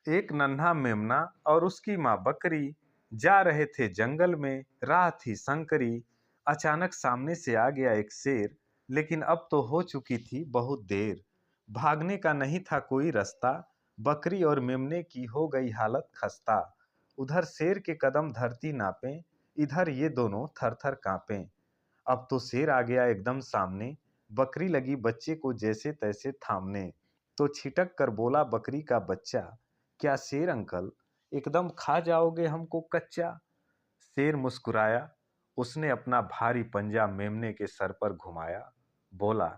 एक नन्हा मेमना और उसकी माँ बकरी जा रहे थे जंगल में। राह थी संकरी। अचानक सामने से आ गया एक शेर, लेकिन अब तो हो चुकी थी बहुत देर। भागने का नहीं था कोई रास्ता। बकरी और मेमने की हो गई हालत खस्ता। उधर शेर के कदम धरती नापें, इधर ये दोनों थर थर कांपें। अब तो शेर आ गया एकदम सामने। बकरी लगी बच्चे को जैसे तैसे थामने। तो छिटक कर बोला बकरी का बच्चा, क्या शेर अंकल, एकदम खा जाओगे हमको कच्चा? शेर मुस्कुराया। उसने अपना भारी पंजा मेमने के सर पर घुमाया। बोला,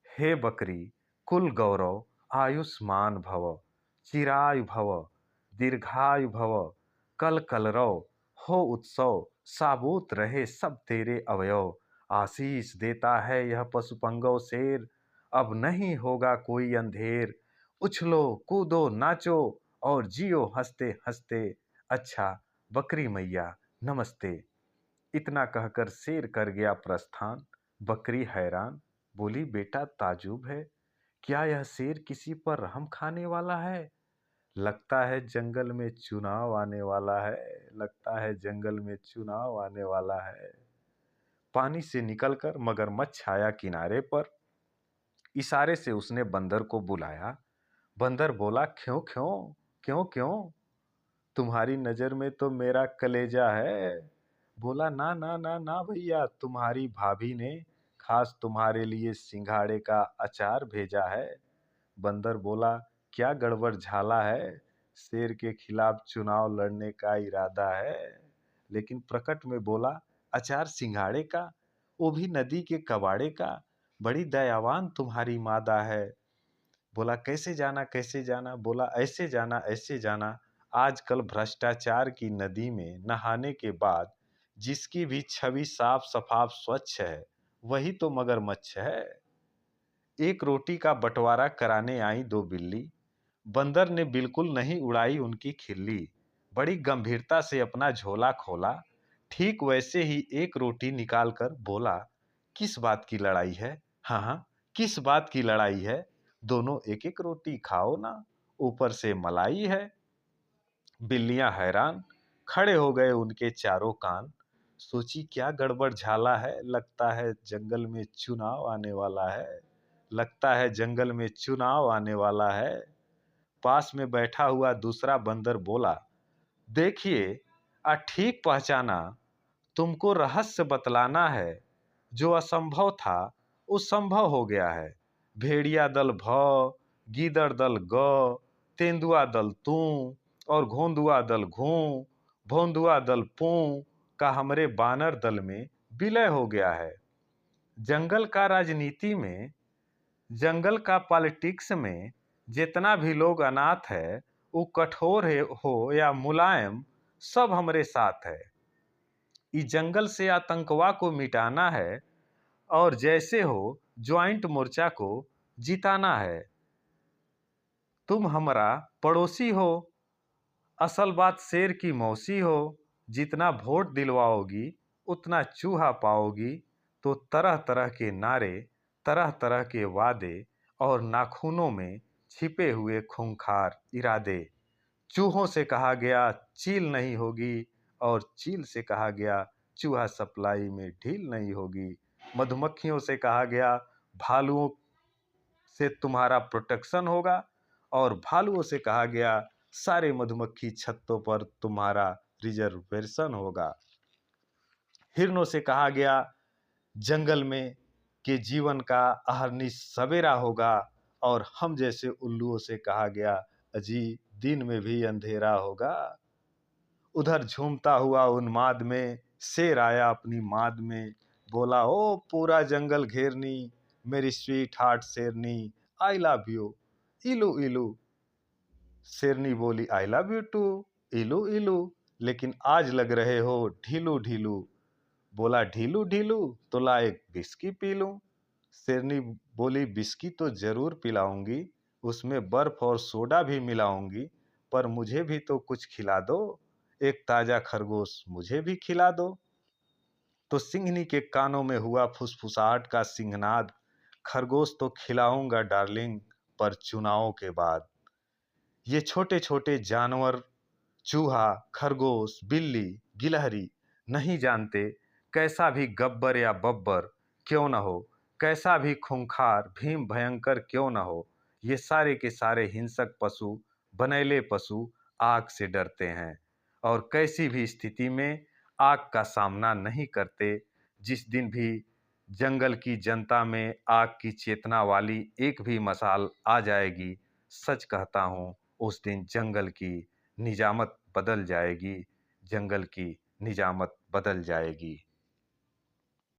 हे बकरी कुल गौरव, आयुष्मान भव, चिरायु भव, दीर्घायु भव, कल कलरव, हो उत्सव, साबूत रहे सब तेरे अवयव। आशीष देता है यह पशुपंगव शेर, अब नहीं होगा कोई अंधेर। उछलो कूदो नाचो और जियो हंसते हंसते। अच्छा बकरी मैया नमस्ते। इतना कहकर शेर कर गया प्रस्थान। बकरी हैरान बोली, बेटा ताजुब है, क्या यह शेर किसी पर रहम खाने वाला है? लगता है जंगल में चुनाव आने वाला है। लगता है जंगल में चुनाव आने वाला है। पानी से निकलकर मगरमच्छ आया किनारे पर। इशारे से उसने बंदर को बुलाया। बंदर बोला, क्यों क्यों, क्यों क्यों, तुम्हारी नजर में तो मेरा कलेजा है। बोला, ना ना ना ना भैया, तुम्हारी भाभी ने खास तुम्हारे लिए सिंघाड़े का अचार भेजा है। बंदर बोला, क्या गड़बड़ झाला है? शेर के खिलाफ चुनाव लड़ने का इरादा है। लेकिन प्रकट में बोला, अचार सिंघाड़े का, वो भी नदी के कबाड़े का। बड़ी दयावान तुम्हारी मादा है। बोला, कैसे जाना कैसे जाना? बोला, ऐसे जाना ऐसे जाना। आजकल भ्रष्टाचार की नदी में नहाने के बाद जिसकी भी छवि साफ सफाफ स्वच्छ है, वही तो मगरमच्छ है। एक रोटी का बंटवारा कराने आई दो बिल्ली। बंदर ने बिल्कुल नहीं उड़ाई उनकी खिल्ली। बड़ी गंभीरता से अपना झोला खोला। ठीक वैसे ही एक रोटी निकालकर बोला, किस बात की लड़ाई है? हाँ हाँ, किस बात की लड़ाई है? दोनों एक एक रोटी खाओ ना, ऊपर से मलाई है। बिल्लियां हैरान खड़े हो गए उनके चारों कान। सोची, क्या गड़बड़ झाला है? लगता है जंगल में चुनाव आने वाला है। लगता है जंगल में चुनाव आने वाला है। पास में बैठा हुआ दूसरा बंदर बोला, देखिए, ठीक पहचाना। तुमको रहस्य बतलाना है। जो असंभव था वो संभव हो गया है। भेड़िया दल भ, गीदड़ दल ग, तेंदुआ दल तू और घोंदुआ दल घूं, भोंदुआ दल पू का हमरे बानर दल में विलय हो गया है। जंगल का राजनीति में, जंगल का पॉलिटिक्स में जितना भी लोग अनाथ है, वो कठोर है हो या मुलायम, सब हमरे साथ है। इस जंगल से आतंकवा को मिटाना है और जैसे हो ज्वाइंट मोर्चा को जिताना है। तुम हमारा पड़ोसी हो, असल बात शेर की मौसी हो। जितना वोट दिलवाओगी उतना चूहा पाओगी। तो तरह तरह के नारे, तरह तरह के वादे और नाखूनों में छिपे हुए खूंखार इरादे। चूहों से कहा गया चील नहीं होगी और चील से कहा गया चूहा सप्लाई में ढील नहीं होगी। मधुमक्खियों से कहा गया भालुओं से तुम्हारा प्रोटेक्शन होगा और भालुओं से कहा गया सारे मधुमक्खी छत्तों पर तुम्हारा रिजर्वेशन होगा। हिरणों से कहा गया जंगल में के जीवन का अहरनिश सवेरा होगा और हम जैसे उल्लुओं से कहा गया अजी दिन में भी अंधेरा होगा। उधर झूमता हुआ उन्माद में शेर आया अपनी माद में। बोला, ओ पूरा जंगल घेरनी, मेरी स्वीट हार्ट शेरनी, आई लव यू, इलू इलू। शेरनी बोली, आई लव यू टू, इलू इलू, लेकिन आज लग रहे हो ढीलू ढीलू। बोला, ढीलू ढीलू, तो ला एक बिस्की पी लूं। शेरनी बोली, बिस्की तो जरूर पिलाऊंगी, उसमें बर्फ और सोडा भी मिलाऊंगी, पर मुझे भी तो कुछ खिला दो। एक ताजा खरगोश मुझे भी खिला दो। तो सिंहनी के कानों में हुआ फुसफुसाहट का सिंहनाद, खरगोश तो खिलाऊंगा डार्लिंग, पर चुनावों के बाद। ये छोटे छोटे जानवर, चूहा, खरगोश, बिल्ली, गिलहरी नहीं जानते, कैसा भी गब्बर या बब्बर क्यों न हो, कैसा भी खूंखार भीम भयंकर क्यों न हो, ये सारे के सारे हिंसक पशु, बनैले पशु आग से डरते हैं और कैसी भी स्थिति में आग का सामना नहीं करते। जिस दिन भी जंगल की जनता में आग की चेतना वाली एक भी मशाल आ जाएगी, सच कहता हूँ, उस दिन जंगल की निजामत बदल जाएगी, जंगल की निजामत बदल जाएगी।